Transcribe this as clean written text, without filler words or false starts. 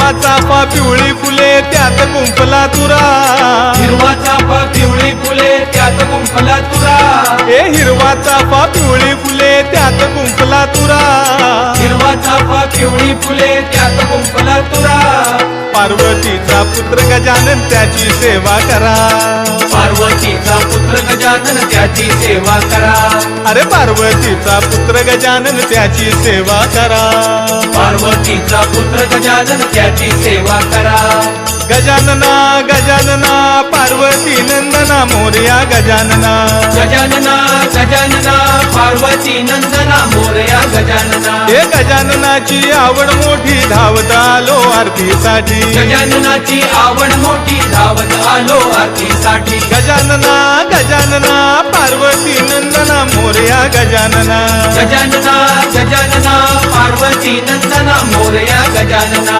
हिरवा चाफा पिवळी फुले त्यात गुंफला तुरा, हिरवा चाफा पिवळी फुले त्यात गुंफला तुरा, ए हिरवा चाफा पिवळी फुले त्यात गुंफला तुरा, हिरवा चाफा पिवळी फुले त्यात गुंफला तुरा, पार्वतीचा पुत्र गजानन त्याची सेवा करा, पार्वतीचा पुत्र गजानन त्याची सेवा करा, अरे पार्वतीचा पुत्र गजानन त्याची सेवा करा, पार्वतीचा पुत्र गजानन त्याची सेवा करा, गजानना गजानना पार्वती नंदना मोरया गजानना, गजानना गजानना पार्वती नंदना मोरया गजानना, हे गजाननाची आवड मोठी धावत आलो आरतीसाठी, गजाननाची आवड मोठी धावत आलो आरतीसाठी, गजानना गजानना पार्वती नंदना मोरया गजानना, गजानना गजानना पार्वती नंदना मोरया गजानना,